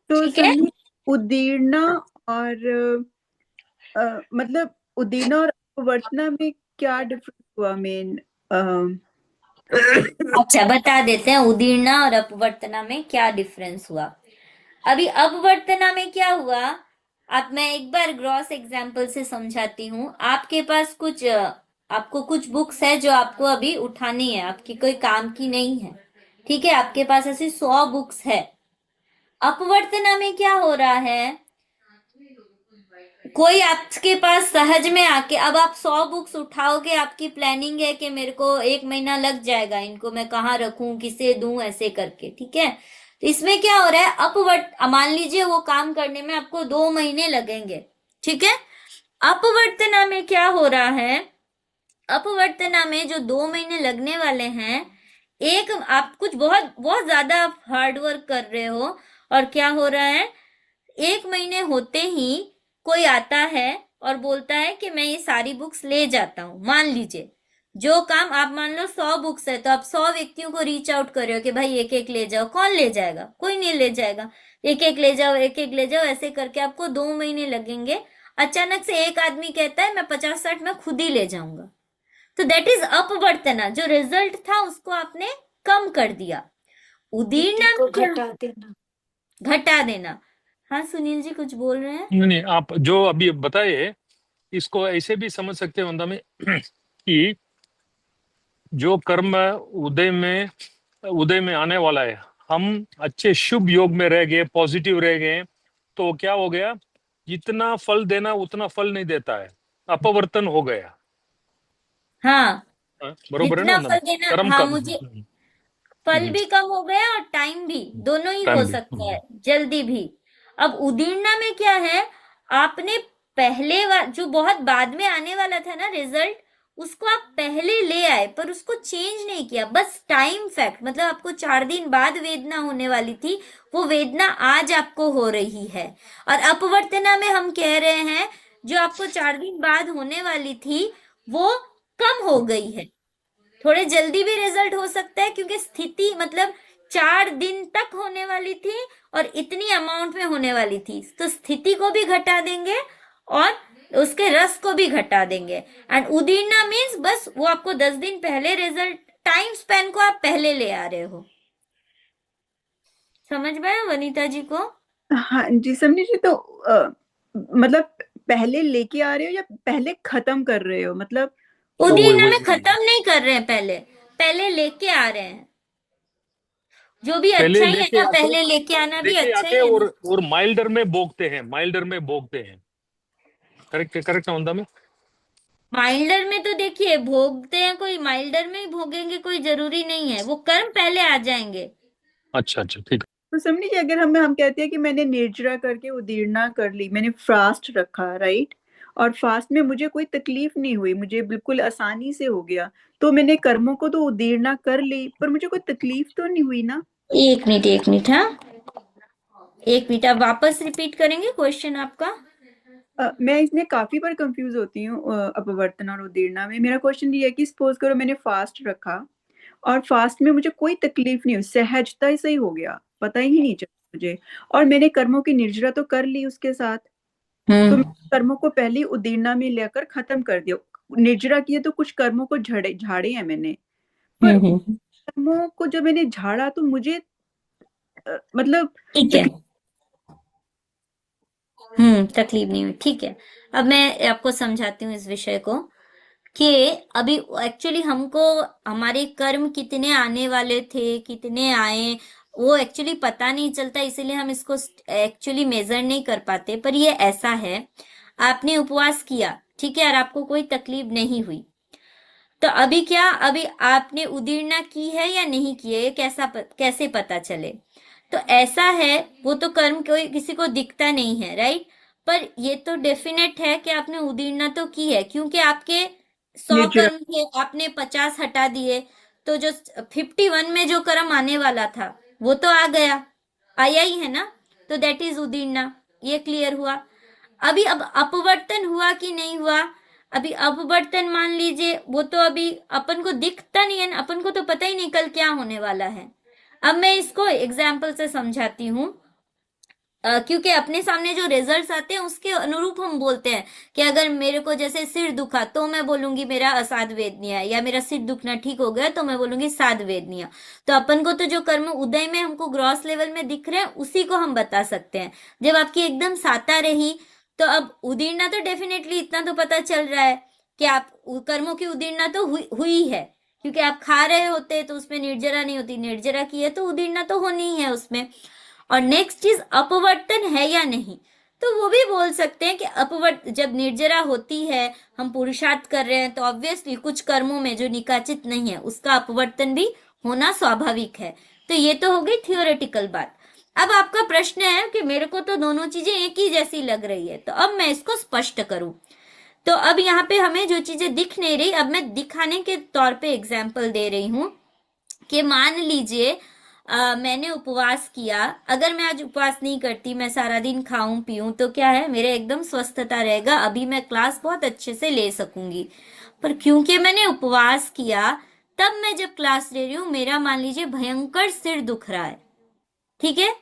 तो ठीक है, समझिए उदीर्णा और मतलब उदीर्णा और अपवर्तना में क्या डिफरेंस हुआ? मेन अच्छा बता देते हैं उदीर्णा और अपवर्तना में क्या डिफरेंस हुआ। अभी अपवर्तना में क्या हुआ, अब मैं एक बार ग्रॉस एग्जांपल से समझाती हूँ। आपके पास कुछ आपको कुछ बुक्स है जो आपको अभी उठानी है, आपकी कोई काम की नहीं है, ठीक है, आपके पास ऐसी 100 बुक्स है। अपवर्तना में क्या हो रहा है, कोई आपके पास सहज में आके, अब आप 100 बुक्स उठाओगे, आपकी प्लानिंग है कि मेरे को 1 महीना लग जाएगा, इनको मैं कहाँ रखूं, किसे दूं, ऐसे करके, ठीक है। तो इसमें क्या हो रहा है, अपवर्त मान लीजिए वो काम करने में आपको 2 महीने लगेंगे, ठीक है। अपवर्तना में क्या हो रहा है, अपवर्तना में जो 2 महीने लगने वाले हैं, एक आप कुछ बहुत बहुत ज्यादा हार्ड वर्क कर रहे हो और क्या हो रहा है, 1 महीने होते ही कोई आता है और बोलता है कि मैं ये सारी बुक्स ले जाता हूं। मान लीजिए जो काम आप मान लो 100 बुक्स है, तो आप 100 व्यक्तियों को रीच आउट कर रहे हो कि भाई एक एक ले जाओ। कौन ले जाएगा? कोई नहीं ले जाएगा। एक एक ले जाओ, एक एक ले जाओ, ऐसे करके आपको 2 महीने लगेंगे। अचानक से एक आदमी कहता है मैं 50-60 में खुद ही ले जाऊंगा। तो दैट इज अपवर्तना। जो रिजल्ट था उसको आपने कम कर दिया। तिथि उदीर्णा को में क्या? घटा देना। घटा देना। हाँ सुनील जी कुछ बोल रहे हैं? नहीं नहीं, आप जो अभी बताए इसको ऐसे भी समझ सकते हैं वंदा में कि जो कर्म उदय में आने वाला है, हम अच्छे शुभ योग में रह गए, पॉजिटिव रह गए, तो क्या हो गया, जितना फल देना उतना फल नहीं देता है, अपवर्तन हो गया। हाँ, बरोबर है ना जितना वंदना? फल देना, कर्म हाँ, का मुझे फल भी कम हो गया और टाइम भी, दोनों ही हो टाइम भी। सकता है, जल्दी भी। अब उदीर्णा में क्या है, आपने जो बहुत बाद में आने वाला था ना रिजल्ट, उसको आप पहले ले आए पर उसको चेंज नहीं किया, बस टाइम फैक्ट, मतलब आपको 4 दिन बाद वेदना होने वाली थी, वो वेदना आज आपको हो रही है। और अपवर्तना में हम कह रहे हैं जो आपको 4 दिन बाद होने वाली थी वो कम हो गई है। थोड़े जल्दी भी रिजल्ट हो सकता है क्योंकि स्थिति मतलब 4 दिन तक होने वाली थी और इतनी अमाउंट में होने वाली थी, तो स्थिति को भी घटा देंगे और उसके रस को भी घटा देंगे। एंड उदीर्णा मीन्स बस वो आपको 10 दिन पहले रिजल्ट, टाइम स्पेन को आप पहले ले आ रहे हो। समझ में आया वनीता जी को? हाँ जी समझी जी। तो मतलब पहले लेके आ रहे हो या पहले खत्म कर रहे हो? मतलब उदीर्णा में खत्म नहीं कर रहे हैं, पहले पहले लेके आ रहे हैं। जो भी पहले अच्छा ही है लेके ना, आके पहले लेके आना भी लेके अच्छा आके ही है ना। और माइल्डर में भोगते हैं, माइल्डर में भोगते हैं। करेक्ट करेक्ट है वंदा में? माइल्डर में तो देखिए भोगते हैं, कोई माइल्डर में ही भोगेंगे कोई जरूरी नहीं है, वो कर्म पहले आ जाएंगे। अच्छा अच्छा, ठीक है। तो समझी जी, अगर हम कहते हैं कि मैंने निर्जरा करके उदीर्णा कर ली, मैंने फास्ट रखा, राइट, और फास्ट में मुझे कोई तकलीफ नहीं हुई, मुझे बिल्कुल आसानी से हो गया, तो मैंने कर्मों को तो उदीर्णा कर ली पर मुझे कोई तकलीफ तो नहीं हुई ना। एक मिनट, एक मिनट, हाँ, एक मिनट, आप वापस रिपीट करेंगे क्वेश्चन आपका? मैं इसमें काफी बार कंफ्यूज होती हूँ अपवर्तन और उदीर्णा में। मेरा क्वेश्चन ये है कि सपोज करो मैंने फास्ट रखा और फास्ट में मुझे कोई तकलीफ नहीं हुई, सहजता से ही हो गया, पता ही नहीं चला मुझे, और मैंने कर्मों की निर्जरा तो कर ली उसके साथ, तो मैंने कर्मों को पहले ही उदीर्णा में लेकर खत्म कर दिया। निर्जरा किए तो कुछ कर्मों को झाड़े हैं मैंने, पर कर्मों को जब मैंने झाड़ा तो मुझे मतलब ठीक है, तकलीफ नहीं हुई, ठीक है। अब मैं आपको समझाती हूँ इस विषय को कि अभी एक्चुअली हमको हमारे कर्म कितने आने वाले थे, कितने आए, वो एक्चुअली पता नहीं चलता, इसीलिए हम इसको एक्चुअली मेजर नहीं कर पाते। पर ये ऐसा है, आपने उपवास किया, ठीक है, और आपको कोई तकलीफ नहीं हुई, तो अभी क्या, अभी आपने उदीर्णा की है या नहीं की है, ये कैसे पता चले? तो ऐसा है, वो तो कर्म कोई किसी को दिखता नहीं है, राइट, पर ये तो डेफिनेट है कि आपने उदीर्णा तो की है, क्योंकि आपके 100 निर्जरा। कर्म थे, आपने 50 हटा दिए, तो जो 51 में जो कर्म आने वाला था वो तो आ गया, आया ही है ना, तो दैट इज उदीर्णा। ये क्लियर हुआ? अभी अब अपवर्तन हुआ कि नहीं हुआ? अभी अपवर्तन मान लीजिए, वो तो अभी अपन को दिखता नहीं है, अपन को तो पता ही नहीं कल क्या होने वाला है। अब मैं इसको एग्जाम्पल से समझाती हूँ, क्योंकि अपने सामने जो रिजल्ट्स आते हैं उसके अनुरूप हम बोलते हैं कि अगर मेरे को जैसे सिर दुखा तो मैं बोलूंगी मेरा असाध वेदनीय है, या मेरा सिर दुखना ठीक हो गया तो मैं बोलूंगी साध वेदनीय। तो अपन को तो जो कर्म उदय में हमको ग्रॉस लेवल में दिख रहे हैं उसी को हम बता सकते हैं। जब आपकी एकदम साता रही, तो अब उदीर्णा तो डेफिनेटली इतना तो पता चल रहा है कि आप कर्मों की उदीर्णा तो हुई है, क्योंकि आप खा रहे होते तो उसमें निर्जरा नहीं होती, निर्जरा की है तो उदीर्णा तो होनी ही है उसमें। और नेक्स्ट चीज अपवर्तन है या नहीं, तो वो भी बोल सकते हैं कि जब निर्जरा होती है, हम पुरुषार्थ कर रहे हैं, तो ऑब्वियसली कुछ कर्मों में जो निकाचित नहीं है उसका अपवर्तन भी होना स्वाभाविक है। तो ये तो हो गई थियोरेटिकल बात। अब आपका प्रश्न है कि मेरे को तो दोनों चीजें एक ही जैसी लग रही है, तो अब मैं इसको स्पष्ट करूं। तो अब यहाँ पे हमें जो चीजें दिख नहीं रही, अब मैं दिखाने के तौर पे एग्जाम्पल दे रही हूँ कि मान लीजिए मैंने उपवास किया, अगर मैं आज उपवास नहीं करती, मैं सारा दिन खाऊं पीऊं, तो क्या है, मेरे एकदम स्वस्थता रहेगा, अभी मैं क्लास बहुत अच्छे से ले सकूंगी। पर क्योंकि मैंने उपवास किया, तब मैं जब क्लास ले रही हूँ, मेरा मान लीजिए भयंकर सिर दुख रहा है, ठीक है।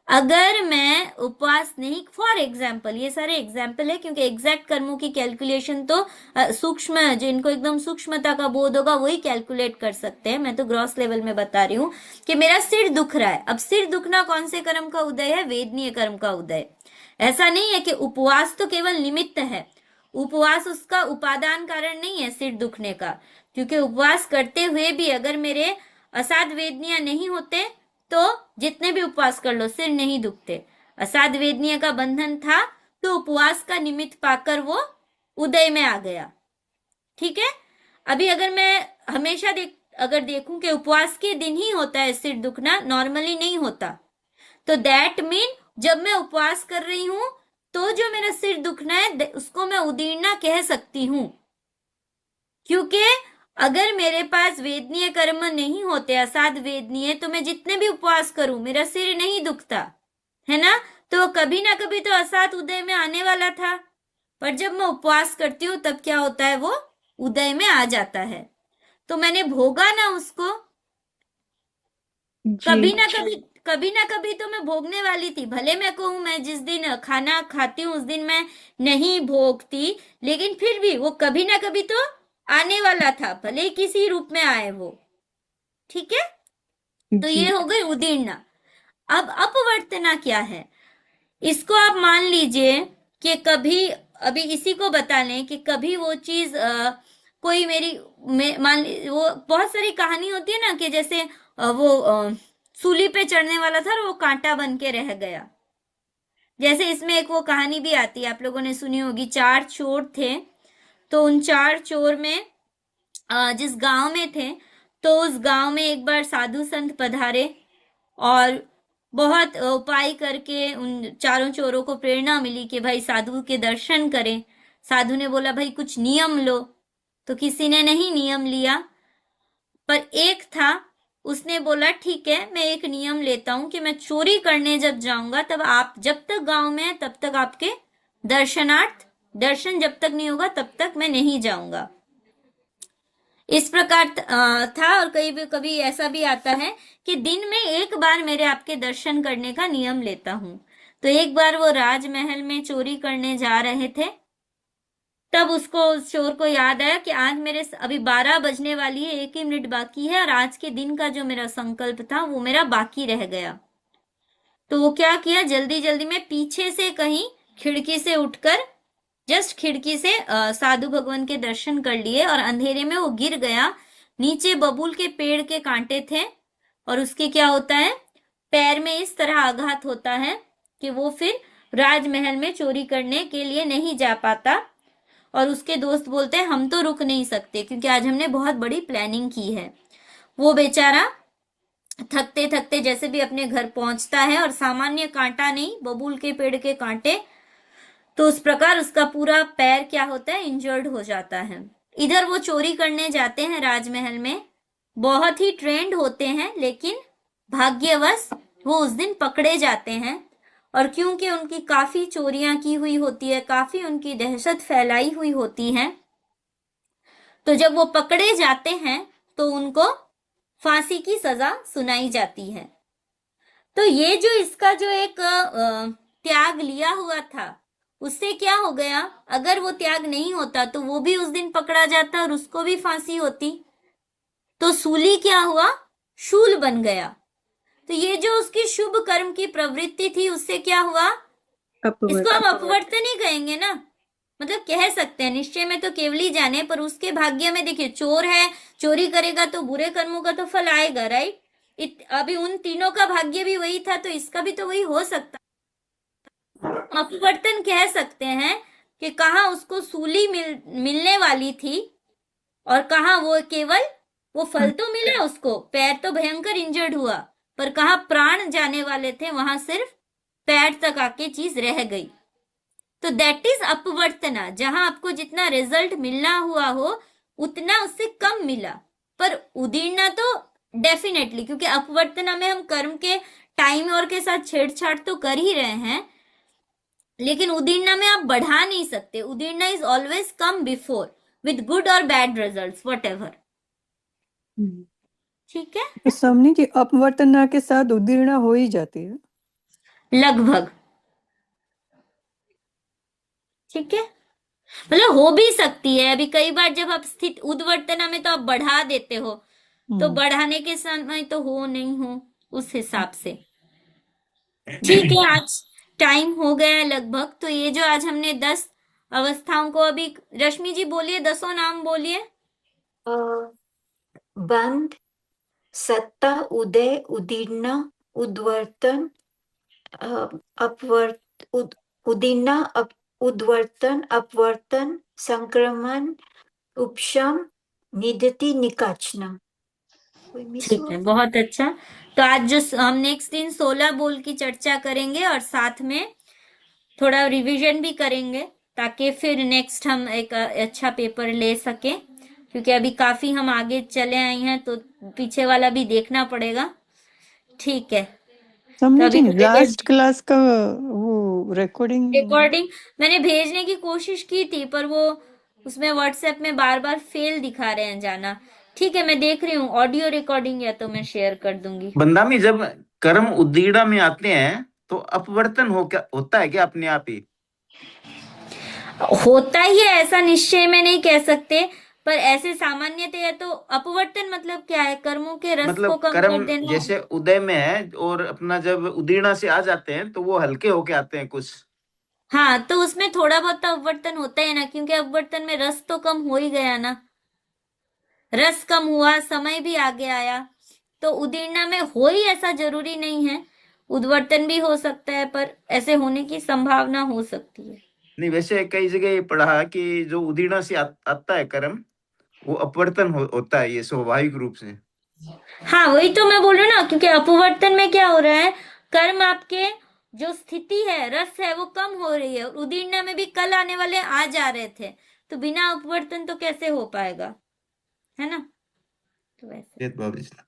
अगर मैं उपवास नहीं, फॉर एग्जाम्पल, ये सारे एग्जाम्पल है क्योंकि एग्जैक्ट कर्मों की कैलकुलेशन तो सूक्ष्म, जिनको एकदम सूक्ष्मता का बोध होगा वही कैलकुलेट कर सकते हैं, मैं तो ग्रॉस लेवल में बता रही हूँ कि मेरा सिर दुख रहा है। अब सिर दुखना कौन से कर्म का उदय है? वेदनीय कर्म का उदय। ऐसा नहीं है कि उपवास तो केवल निमित्त है, उपवास उसका उपादान कारण नहीं है सिर दुखने का, क्योंकि उपवास करते हुए भी अगर मेरे असाध वेदनीय नहीं होते तो जितने भी उपवास कर लो सिर नहीं दुखते। असाध वेदनीय का बंधन था तो उपवास का निमित्त पाकर वो उदय में आ गया, ठीक है। अभी अगर मैं हमेशा अगर देखूं कि उपवास के दिन ही होता है सिर दुखना, नॉर्मली नहीं होता, तो दैट मीन जब मैं उपवास कर रही हूं तो जो मेरा सिर दुखना है उसको मैं उदीर्णा कह सकती हूं, क्योंकि अगर मेरे पास वेदनीय कर्म नहीं होते, असाध वेदनीय, तो मैं जितने भी उपवास करूं मेरा सिर नहीं दुखता, है ना। तो कभी ना कभी तो असाध उदय में आने वाला था, पर जब मैं उपवास करती हूँ तब क्या होता है, वो उदय में आ जाता है। तो मैंने भोगा ना उसको, जी कभी ना कभी तो मैं भोगने वाली थी। भले मैं कहूं मैं जिस दिन खाना खाती हूँ उस दिन मैं नहीं भोगती, लेकिन फिर भी वो कभी ना कभी तो आने वाला था, भले ही किसी रूप में आए वो, ठीक है। तो जी ये हो गई उदीर्णा। अब अपवर्तना क्या है? इसको आप मान लीजिए कि कभी, अभी इसी को बता लें कि कभी वो चीज कोई मेरी वो बहुत सारी कहानी होती है ना कि जैसे सूली पे चढ़ने वाला था और वो कांटा बन के रह गया। जैसे इसमें एक वो कहानी भी आती है, आप लोगों ने सुनी होगी, 4 चोर थे, तो उन 4 चोर में जिस गांव में थे, तो उस गांव में एक बार साधु संत पधारे और बहुत उपाय करके उन चारों चोरों को प्रेरणा मिली कि भाई साधु के दर्शन करें। साधु ने बोला भाई कुछ नियम लो, तो किसी ने नहीं नियम लिया, पर एक था, उसने बोला ठीक है मैं एक नियम लेता हूं कि मैं चोरी करने जब जाऊंगा तब आप जब तक गांव में है तब तक आपके दर्शनार्थ, दर्शन जब तक नहीं होगा तब तक मैं नहीं जाऊंगा। इस प्रकार था। और कभी कभी ऐसा भी आता है कि दिन में एक बार मेरे आपके दर्शन करने का नियम लेता हूं। तो एक बार वो राजमहल में चोरी करने जा रहे थे, तब उसको, उस चोर को याद आया कि आज मेरे अभी 12 बजने वाली है, 1 ही मिनट बाकी है और आज के दिन का जो मेरा संकल्प था वो मेरा बाकी रह गया। तो वो क्या किया, जल्दी जल्दी में पीछे से कहीं खिड़की से उठकर जस्ट खिड़की से साधु भगवान के दर्शन कर लिए और अंधेरे में वो गिर गया। नीचे बबूल के पेड़ के कांटे थे और उसके क्या होता है, पैर में इस तरह आघात होता है कि वो फिर राजमहल में चोरी करने के लिए नहीं जा पाता। और उसके दोस्त बोलते हैं हम तो रुक नहीं सकते क्योंकि आज हमने बहुत बड़ी प्लानिंग की है। वो बेचारा थकते थकते जैसे भी अपने घर पहुंचता है, और सामान्य कांटा नहीं, बबूल के पेड़ के कांटे, तो उस प्रकार उसका पूरा पैर क्या होता है, इंजर्ड हो जाता है। इधर वो चोरी करने जाते हैं राजमहल में, बहुत ही ट्रेंड होते हैं, लेकिन भाग्यवश वो उस दिन पकड़े जाते हैं। और क्योंकि उनकी काफी चोरियां की हुई होती है, काफी उनकी दहशत फैलाई हुई होती है, तो जब वो पकड़े जाते हैं तो उनको फांसी की सजा सुनाई जाती है। तो ये जो इसका जो एक त्याग लिया हुआ था, उससे क्या हो गया, अगर वो त्याग नहीं होता तो वो भी उस दिन पकड़ा जाता और उसको भी फांसी होती। तो सूली क्या हुआ, शूल बन गया। तो ये जो उसकी शुभ कर्म की प्रवृत्ति थी उससे क्या हुआ, इसको हम अपवर्तन ही कहेंगे ना, मतलब कह सकते हैं। निश्चय में तो केवली जाने, पर उसके भाग्य में देखिए चोर है, चोरी करेगा तो बुरे कर्मों का तो फल आएगा, राइट। अभी उन तीनों का भाग्य भी वही था तो इसका भी तो वही हो सकता। अपवर्तन कह सकते हैं कि कहाँ उसको सूली मिलने वाली थी और कहाँ वो केवल वो फल तो मिला उसको, पैर तो भयंकर इंजर्ड हुआ, पर कहाँ प्राण जाने वाले थे वहां सिर्फ पैर तक आके चीज रह गई। तो दैट इज अपवर्तना। जहां आपको जितना रिजल्ट मिलना हुआ हो उतना उससे कम मिला, पर उदीर्णा तो डेफिनेटली, क्योंकि अपवर्तना में हम कर्म के टाइम और के साथ छेड़छाड़ तो कर ही रहे हैं, लेकिन उदीर्णा में आप बढ़ा नहीं सकते। उदीर्णा is always come before with good और बैड रिजल्ट्स वट एवर। ठीक है, तो समझी जी अपवर्तना के साथ उदीर्णा हो ही जाती है। लगभग। ठीक है, मतलब हो भी सकती है। अभी कई बार जब आप स्थित उद्वर्तना में तो आप बढ़ा देते हो, तो बढ़ाने के समय तो हो नहीं हो उस हिसाब से। ठीक है, आज टाइम हो गया है लगभग। तो ये जो आज हमने 10 अवस्थाओं को, अभी रश्मि जी बोलिए, 10 नाम बोलिए। बंध, सत्ता, उदय, उदीर्णा, उद्वर्तन, उदीर्णा, उद्वर्तन, अपवर्तन, संक्रमण, उपशम, निदति, निकाचना। कोई मिस ठीक हुआ? है, बहुत अच्छा। तो आज जो हम नेक्स्ट दिन 16 बोल की चर्चा करेंगे और साथ में थोड़ा रिवीजन भी करेंगे, ताकि फिर नेक्स्ट हम एक अच्छा पेपर ले सके, क्योंकि अभी काफी हम आगे चले आए हैं तो पीछे वाला भी देखना पड़ेगा। ठीक है, तो समझी अभी जी लास्ट क्लास का वो रिकॉर्डिंग रिकॉर्डिंग मैंने भेजने की कोशिश की थी, पर वो उसमें व्हाट्सएप में बार बार फेल दिखा रहे हैं जाना। ठीक है, मैं देख रही हूँ ऑडियो रिकॉर्डिंग, या तो मैं शेयर कर दूंगी। बंदामी, जब कर्म उद्दीड़ा में आते हैं तो अपवर्तन होता है क्या अपने आप ही? होता ही है, ऐसा निश्चय में नहीं कह सकते, पर ऐसे सामान्यतया तो अपवर्तन मतलब क्या है? कर्मों के रस को मतलब कम कर्म कर देना। जैसे उदय में है और अपना जब उदीर्णा से आ जाते हैं तो वो हल्के होके आते हैं कुछ। हाँ, तो उसमें थोड़ा बहुत तो अपवर्तन होता है ना, क्योंकि अपवर्तन में रस तो कम हो ही गया ना। रस कम हुआ, समय भी आगे आया, तो उदीर्णा में हो ही ऐसा जरूरी नहीं है। उद्वर्तन भी हो सकता है, पर ऐसे होने की संभावना हो सकती है। नहीं, वैसे कई जगह ये पढ़ा कि जो उदीर्णा से आता है कर्म, वो अपवर्तन होता है ये स्वाभाविक रूप से। हाँ, वही तो मैं बोल रही हूँ ना, क्योंकि अपवर्तन में क्या हो रहा है, कर्म आपके जो स्थिति है, रस है, वो कम हो रही है। और उदीर्णा में भी कल आने वाले आ जा रहे थे, तो बिना अपवर्तन तो कैसे हो पाएगा, है ना? तो वैसे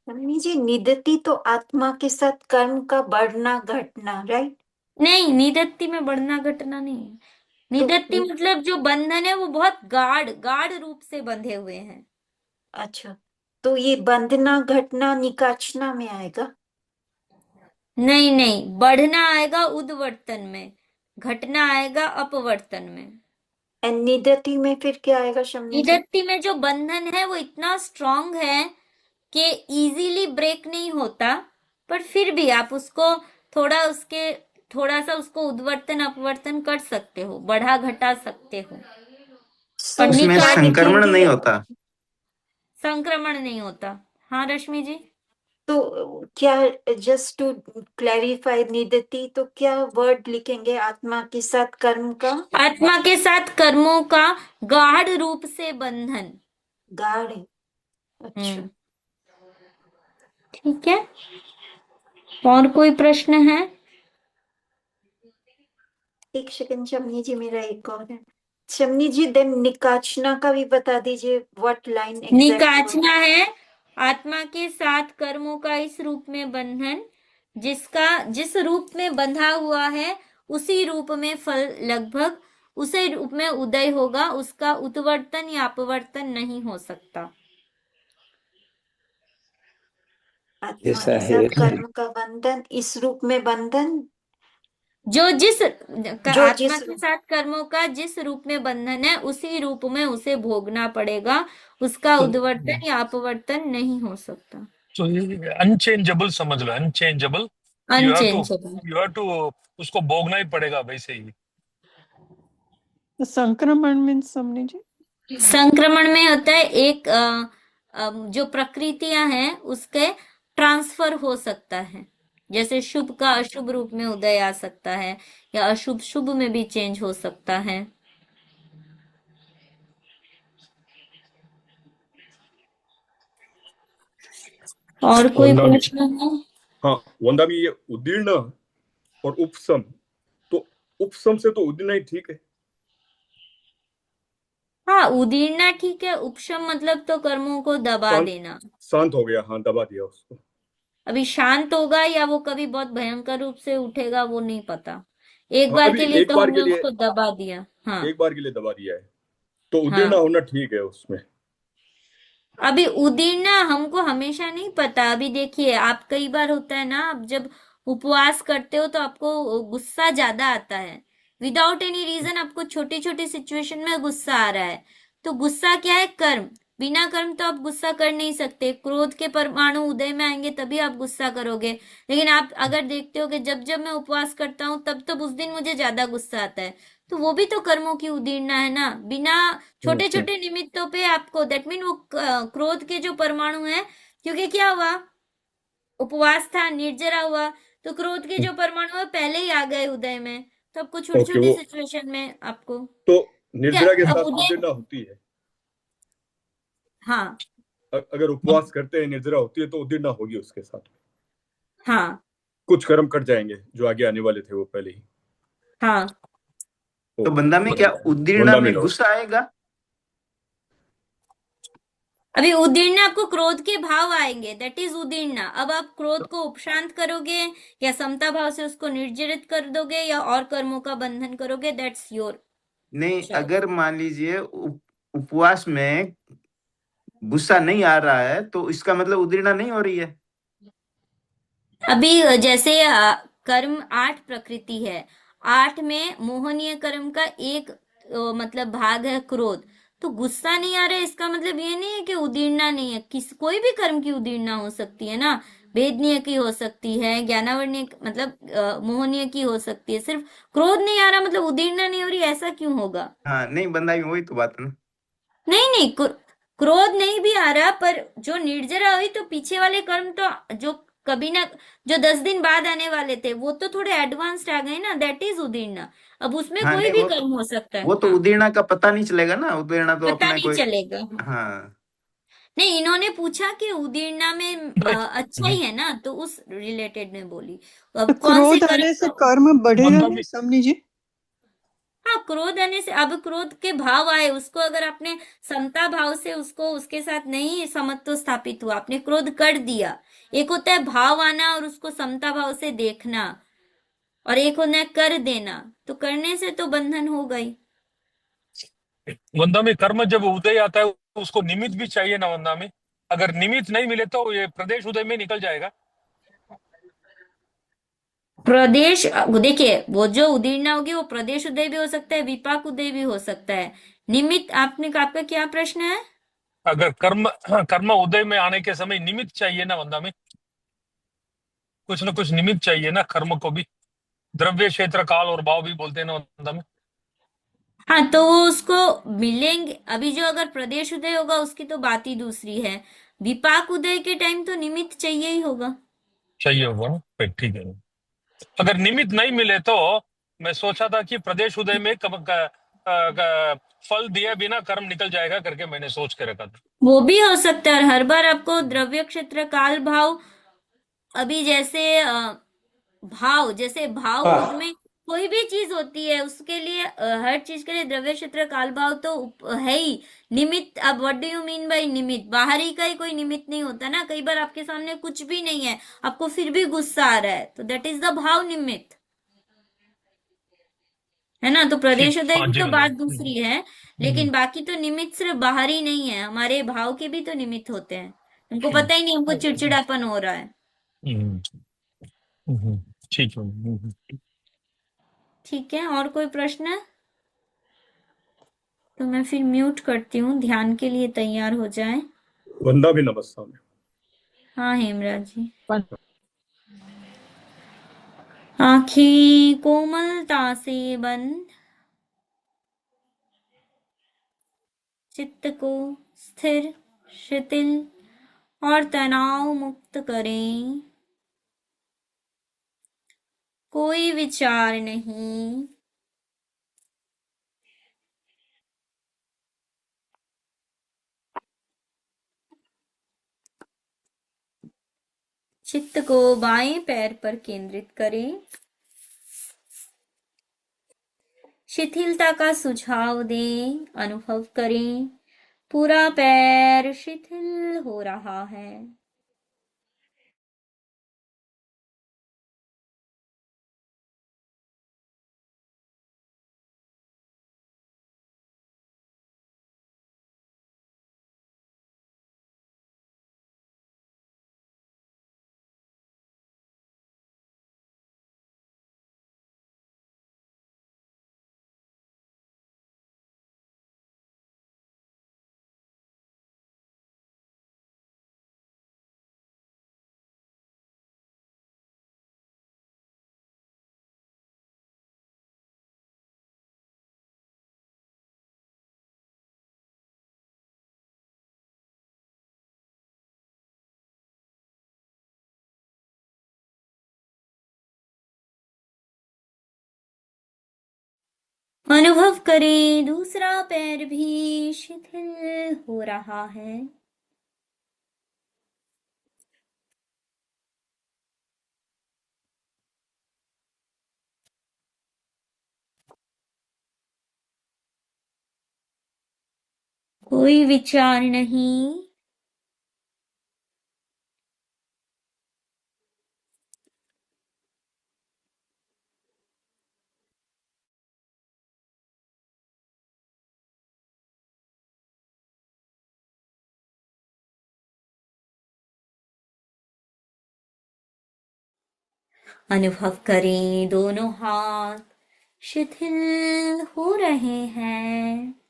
मम्मी जी, निदति तो आत्मा के साथ कर्म का बढ़ना घटना, राइट? नहीं, निदत्ति में बढ़ना घटना नहीं है। निदत्ति मतलब जो बंधन है वो बहुत गाढ़ रूप से बंधे हुए हैं। अच्छा, तो ये बंधना घटना निकाचना में आएगा? नहीं नहीं, बढ़ना आएगा उद्वर्तन में, घटना आएगा अपवर्तन में। एंड निदति में फिर क्या आएगा शम्मी जी? निदत्ति में जो बंधन है वो इतना स्ट्रांग है कि इजीली ब्रेक नहीं होता, पर फिर भी आप उसको थोड़ा सा उसको उद्वर्तन अपवर्तन कर सकते हो, बढ़ा घटा सकते हो। So, उसमें क्या संक्रमण लिखेंगे? नहीं होता। संक्रमण नहीं होता। हाँ रश्मि जी, तो क्या, जस्ट टू क्लैरिफाई, निदति तो क्या वर्ड लिखेंगे आत्मा के साथ कर्म का? आत्मा के साथ कर्मों का गाढ़ रूप से बंधन। गाढ़। अच्छा, ठीक है, और कोई प्रश्न है? एक सेकंड शम्मी जी, मेरा एक और है। शम्मी जी, देन निकाचना का भी बता दीजिए, व्हाट लाइन एग्जैक्ट? निकाचना है आत्मा के साथ कर्मों का इस रूप में बंधन, जिस रूप में बंधा हुआ है उसी रूप में फल लगभग उसी रूप में उदय होगा, उसका उत्वर्तन या अपवर्तन नहीं हो सकता। आत्मा ऐसा के है साथ कर्म का बंधन, इस रूप में बंधन, जो जो आत्मा जिस के साथ कर्मों का जिस रूप में बंधन है उसी रूप में उसे भोगना पड़ेगा, उसका उद्वर्तन या अपवर्तन नहीं हो सकता। तो अनचेंजेबल समझ लो, unchangeable. You unchangeable. Have to उसको भोगना ही पड़ेगा वैसे ही। संक्रमण मीन्स समझी जी संक्रमण में होता है एक जो प्रकृतियां हैं उसके ट्रांसफर हो सकता है, जैसे शुभ का अशुभ रूप में उदय आ सकता है, या अशुभ शुभ में भी चेंज हो सकता है। और कोई वंदामी, प्रश्न है? हाँ वंदामी, ये उदीर्ण और उपसम, तो उपसम से तो उदीर्ण ही ठीक है। हाँ, उदीरना ठीक है। उपशम मतलब तो कर्मों को दबा शांत देना। शांत हो गया, हाँ, दबा दिया उसको। अभी शांत होगा या वो कभी बहुत भयंकर रूप से उठेगा वो नहीं पता। एक हाँ, बार अभी के लिए एक तो बार हमने के लिए, उसको दबा दिया। हाँ। एक बार के लिए दबा दिया है, तो उदीर्णा हाँ, होना ठीक है उसमें। अभी उदीरना हमको हमेशा नहीं पता। अभी देखिए, आप कई बार होता है ना, आप जब उपवास करते हो तो आपको गुस्सा ज्यादा आता है। विदाउट एनी रीजन आपको छोटी छोटी सिचुएशन में गुस्सा आ रहा है। तो गुस्सा क्या है? कर्म। बिना कर्म तो आप गुस्सा कर नहीं सकते। क्रोध के परमाणु उदय में आएंगे तभी आप गुस्सा करोगे। लेकिन आप अगर देखते हो कि जब जब मैं उपवास करता हूँ तब तब उस दिन मुझे ज्यादा गुस्सा आता है, तो वो भी तो कर्मों की उदीरना है ना। बिना छोटे हम्म। छोटे निमित्तों पे आपको, दैट मीन वो क्रोध के जो परमाणु है, क्योंकि क्या हुआ, उपवास था, निर्जरा हुआ, तो क्रोध के जो परमाणु है पहले ही आ गए उदय में। तो आपको छोटी ओके, छोटी वो सिचुएशन में आपको तो क्या, निर्जरा के अब साथ उदय। उदीर्णा होती है। हाँ। अगर उपवास करते हैं, निर्जरा होती है, तो उदीर्णा होगी उसके साथ में। हाँ। कुछ कर्म कट जाएंगे जो आगे आने वाले थे वो पहले ही। हाँ। तो बंदा में क्या उद्दीर्णा वंदा में में लो। गुस्सा आएगा? अभी उदीर्णा, आपको क्रोध के भाव आएंगे, दैट इज उदीर्णा। अब आप क्रोध को उपशांत करोगे या समता भाव से उसको निर्जरित कर दोगे या और कर्मों का बंधन करोगे, दैट्स योर नहीं, चॉइस। अगर मान लीजिए उपवास में गुस्सा नहीं आ रहा है तो इसका मतलब उद्दीर्णा नहीं हो रही है। अभी जैसे कर्म 8 प्रकृति है। 8 में मोहनीय कर्म का एक मतलब भाग है क्रोध। तो गुस्सा नहीं आ रहा है इसका मतलब ये नहीं है कि उदीर्णा नहीं है। कोई भी कर्म की उदीर्णा हो सकती है ना। भेदनीय की हो सकती है, ज्ञानावरणीय मतलब मोहनीय की हो सकती है। सिर्फ क्रोध नहीं आ रहा मतलब उदीर्णा नहीं हो रही, ऐसा क्यों होगा? हाँ, नहीं बंदा में वही तो बात है ना। नहीं नहीं, क्रोध नहीं भी आ रहा, पर जो निर्जरा हुई तो पीछे वाले कर्म तो जो कभी ना, जो 10 दिन बाद आने वाले थे वो तो थोड़े एडवांस्ड आ गए ना, दैट इज उदीर्णा। अब उसमें हाँ, कोई नहीं भी कर्म हो सकता है। वो तो हाँ, उद्दीर्णा का पता नहीं चलेगा ना, उद्दीर्णा तो पता अपना नहीं कोई। चलेगा। हाँ। हाँ। नहीं, इन्होंने पूछा कि उदीर्णा में अच्छा ही है ना, तो उस रिलेटेड में बोली। तो अब कौन से क्रोध कर्म आने से का? कर्म बढ़ेगा बंदा नहीं, भी समझी जी? हाँ, क्रोध आने से, अब क्रोध के भाव आए, उसको अगर आपने समता भाव से उसको उसके साथ नहीं समत्व स्थापित हुआ, आपने क्रोध कर दिया। एक होता है भाव आना और उसको समता भाव से देखना, और एक होता है कर देना। तो करने से तो बंधन हो गई। वंदा में कर्म जब उदय आता है उसको निमित्त भी चाहिए ना वंदा में। अगर निमित्त नहीं मिले तो ये प्रदेश उदय में निकल जाएगा। प्रदेश, देखिए वो जो उदीर्णा होगी वो प्रदेश उदय भी हो सकता है, विपाक उदय भी हो सकता है। निमित्त, आपका क्या प्रश्न है? अगर कर्म कर्म उदय में आने के समय निमित्त चाहिए ना वंदा में, कुछ ना कुछ निमित्त चाहिए ना कर्म को भी। द्रव्य क्षेत्र काल और भाव भी बोलते हैं ना वंदा में। हाँ, तो वो उसको मिलेंगे। अभी जो अगर प्रदेश उदय होगा उसकी तो बात ही दूसरी है। विपाक उदय के टाइम तो निमित्त चाहिए ही होगा। चाहिए होगा ना, फिर ठीक है। अगर निमित्त नहीं मिले तो मैं सोचा था कि प्रदेश उदय में फल दिए बिना कर्म निकल जाएगा करके मैंने सोच के रखा था। वो भी हो सकता है, और हर बार आपको द्रव्य क्षेत्र काल भाव, अभी जैसे भाव, जैसे भाव खुद में कोई भी चीज होती है उसके लिए हर चीज के लिए द्रव्य क्षेत्र काल भाव तो है ही। निमित्त, अब what do you mean by निमित्त? बाहरी का ही कोई निमित्त नहीं होता ना। कई बार आपके सामने कुछ भी नहीं है, आपको फिर भी गुस्सा आ रहा है, तो दैट इज द भाव निमित्त, है ना। तो ठीक, प्रदेश उदय हाँ की जी तो बात वंदना। दूसरी है। हम्म, लेकिन बाकी तो निमित्त सिर्फ बाहरी नहीं है, हमारे भाव के भी तो निमित्त होते हैं। हमको हम्म, पता ही नहीं, हमको चिड़चिड़ापन हो रहा है। हम्म, हम्म, ठीक है। ठीक है, और कोई प्रश्न? तो मैं फिर म्यूट करती हूँ, ध्यान के लिए तैयार हो जाए। वंदा भी नमस्ता में। हाँ हेमराज जी। आंखें कोमलता से बंद, चित्त को स्थिर, शिथिल और तनाव मुक्त करें। कोई विचार नहीं, चित्त को बाएं पैर पर केंद्रित करें। शिथिलता का सुझाव दें, अनुभव करें पूरा पैर शिथिल हो रहा है। अनुभव करें दूसरा पैर भी शिथिल हो रहा है। कोई विचार नहीं, अनुभव करें दोनों हाथ शिथिल हो रहे हैं।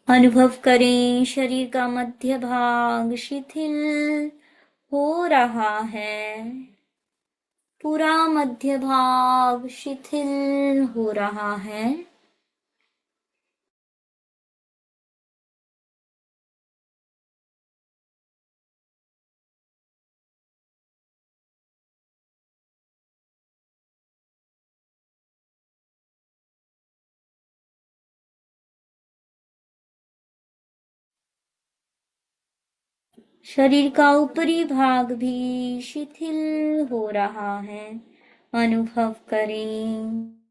अनुभव करें शरीर का मध्य भाग शिथिल हो रहा है। पूरा मध्य भाग शिथिल हो रहा है। शरीर का ऊपरी भाग भी शिथिल हो रहा है। अनुभव करें।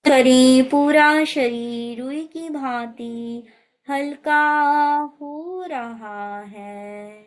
करें पूरा शरीर रुई की भांति हल्का हो रहा है।